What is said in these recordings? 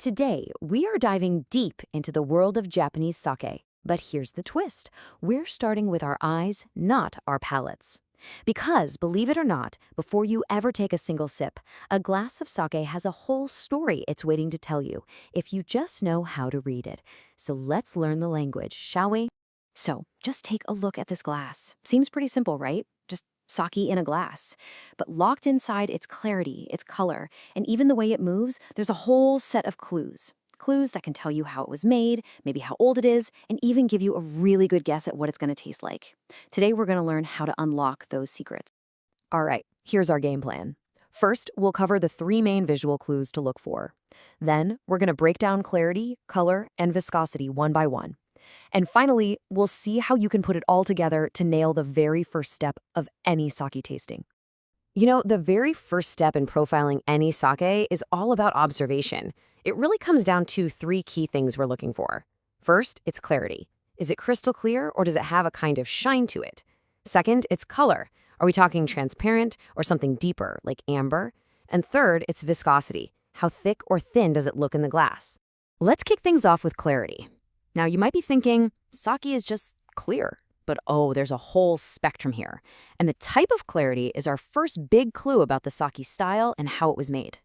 Today, we are diving deep into the world of Japanese sake. But here's the twist. We're starting with our eyes, not our palates. Because, believe it or not, before you ever take a single sip, a glass of sake has a whole story it's waiting to tell you, if you just know how to read it. So let's learn the language, shall we? So, just take a look at this glass. Seems pretty simple, right? Just sake in a glass. But locked inside its clarity, its color, and even the way it moves, there's a whole set of clues. Clues that can tell you how it was made, maybe how old it is, and even give you a really good guess at what it's going to taste like. Today, we're going to learn how to unlock those secrets. All right, here's our game plan. First, we'll cover the 3 main visual clues to look for. Then, we're going to break down clarity, color, and viscosity one by one. And finally, we'll see how you can put it all together to nail the very first step of any sake tasting. You know, the very first step in profiling any sake is all about observation. It really comes down to 3 key things we're looking for. First, it's clarity. Is it crystal clear or does it have a kind of shine to it? Second, it's color. Are we talking transparent or something deeper, like amber? And third, it's viscosity. How thick or thin does it look in the glass? Let's kick things off with clarity. Now, you might be thinking, sake is just clear. But oh, there's a whole spectrum here. And the type of clarity is our first big clue about the sake style and how it was made.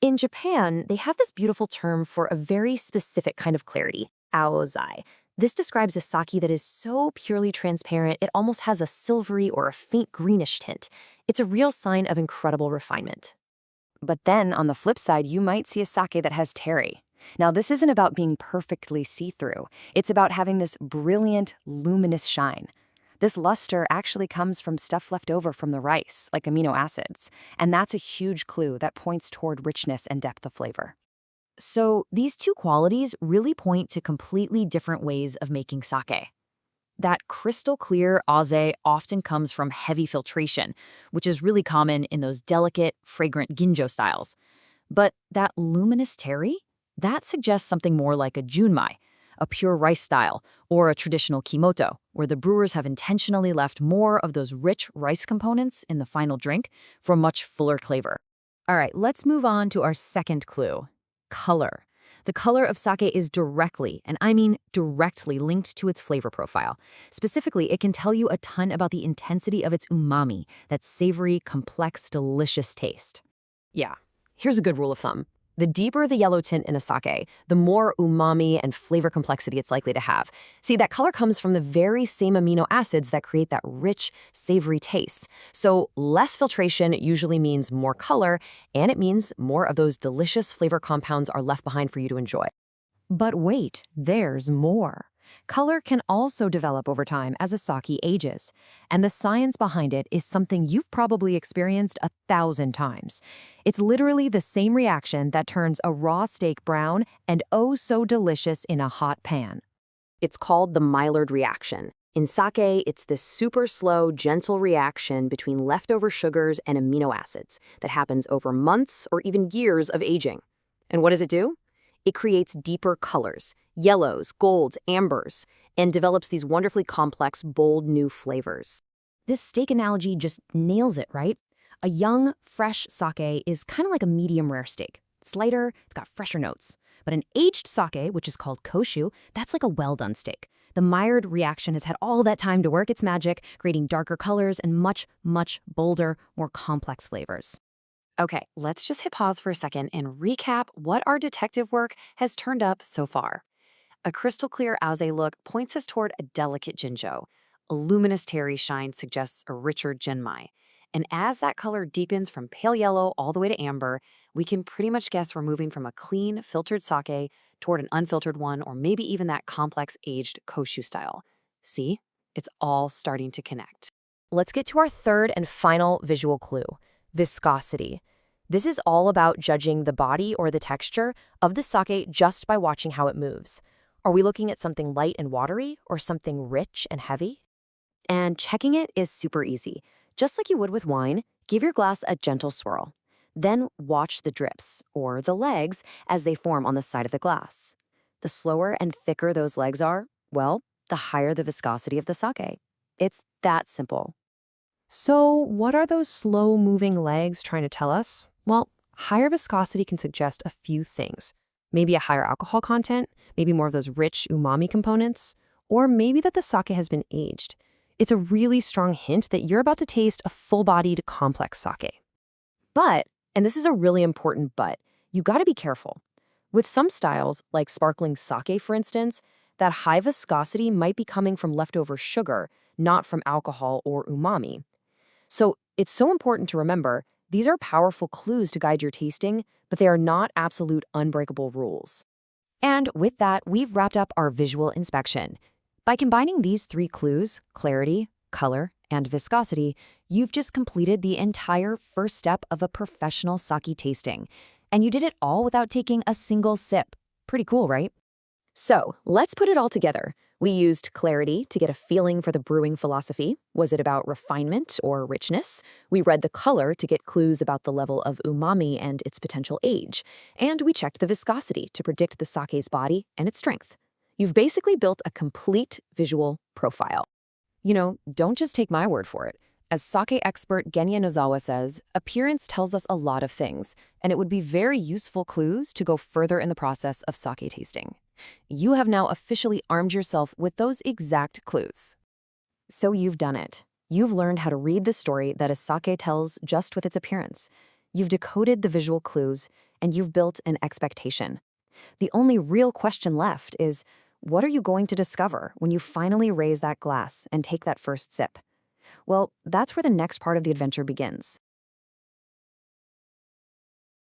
In Japan, they have this beautiful term for a very specific kind of clarity, aozai. This describes a sake that is so purely transparent, it almost has a silvery or a faint greenish tint. It's a real sign of incredible refinement. But then, on the flip side, you might see a sake that has terry. Now, this isn't about being perfectly see-through. It's about having this brilliant, luminous shine. This luster actually comes from stuff left over from the rice, like amino acids, and that's a huge clue that points toward richness and depth of flavor. So, these 2 qualities really point to completely different ways of making sake. That crystal clear aze often comes from heavy filtration, which is really common in those delicate, fragrant ginjo styles. But that luminous terry? That suggests something more like a junmai, a pure rice style, or a traditional kimoto, where the brewers have intentionally left more of those rich rice components in the final drink for a much fuller flavor. All right, let's move on to our second clue, color. The color of sake is directly, and I mean directly, linked to its flavor profile. Specifically, it can tell you a ton about the intensity of its umami, that savory, complex, delicious taste. Yeah, here's a good rule of thumb. The deeper the yellow tint in a sake, the more umami and flavor complexity it's likely to have. See, that color comes from the very same amino acids that create that rich, savory taste. So less filtration usually means more color, and it means more of those delicious flavor compounds are left behind for you to enjoy. But wait, there's more. Color can also develop over time as a sake ages, and the science behind it is something you've probably experienced 1,000 times. It's literally the same reaction that turns a raw steak brown and oh so delicious in a hot pan. It's called the Maillard reaction. In sake, it's this super slow, gentle reaction between leftover sugars and amino acids that happens over months or even years of aging. And what does it do? It creates deeper colors, yellows, golds, ambers, and develops these wonderfully complex, bold new flavors. This steak analogy just nails it, right? A young, fresh sake is kind of like a medium-rare steak. It's lighter, it's got fresher notes. But an aged sake, which is called koshu, that's like a well-done steak. The Maillard reaction has had all that time to work its magic, creating darker colors and much, much bolder, more complex flavors. Okay, let's just hit pause for a second and recap what our detective work has turned up so far. A crystal clear aze look points us toward a delicate ginjo. A luminous terry shine suggests a richer genmai. And as that color deepens from pale yellow all the way to amber, we can pretty much guess we're moving from a clean, filtered sake toward an unfiltered one, or maybe even that complex aged koshu style. See? It's all starting to connect. Let's get to our third and final visual clue. Viscosity. This is all about judging the body or the texture of the sake just by watching how it moves. Are we looking at something light and watery or something rich and heavy? And checking it is super easy. Just like you would with wine, give your glass a gentle swirl. Then watch the drips, or the legs, as they form on the side of the glass. The slower and thicker those legs are, well, the higher the viscosity of the sake. It's that simple. So, what are those slow-moving legs trying to tell us? Well, higher viscosity can suggest a few things. Maybe a higher alcohol content, maybe more of those rich umami components, or maybe that the sake has been aged. It's a really strong hint that you're about to taste a full-bodied, complex sake. But, and this is a really important but, you gotta be careful. With some styles, like sparkling sake for instance, that high viscosity might be coming from leftover sugar, not from alcohol or umami. So it's so important to remember, these are powerful clues to guide your tasting, but they are not absolute unbreakable rules. And with that, we've wrapped up our visual inspection. By combining these three clues, clarity, color, and viscosity, you've just completed the entire first step of a professional sake tasting. And you did it all without taking a single sip. Pretty cool, right? So let's put it all together. We used clarity to get a feeling for the brewing philosophy. Was it about refinement or richness? We read the color to get clues about the level of umami and its potential age. And we checked the viscosity to predict the sake's body and its strength. You've basically built a complete visual profile. You know, don't just take my word for it. As sake expert Genya Nozawa says, appearance tells us a lot of things, and it would be very useful clues to go further in the process of sake tasting. You have now officially armed yourself with those exact clues. So you've done it. You've learned how to read the story that a sake tells just with its appearance. You've decoded the visual clues, and you've built an expectation. The only real question left is, what are you going to discover when you finally raise that glass and take that first sip? Well, that's where the next part of the adventure begins.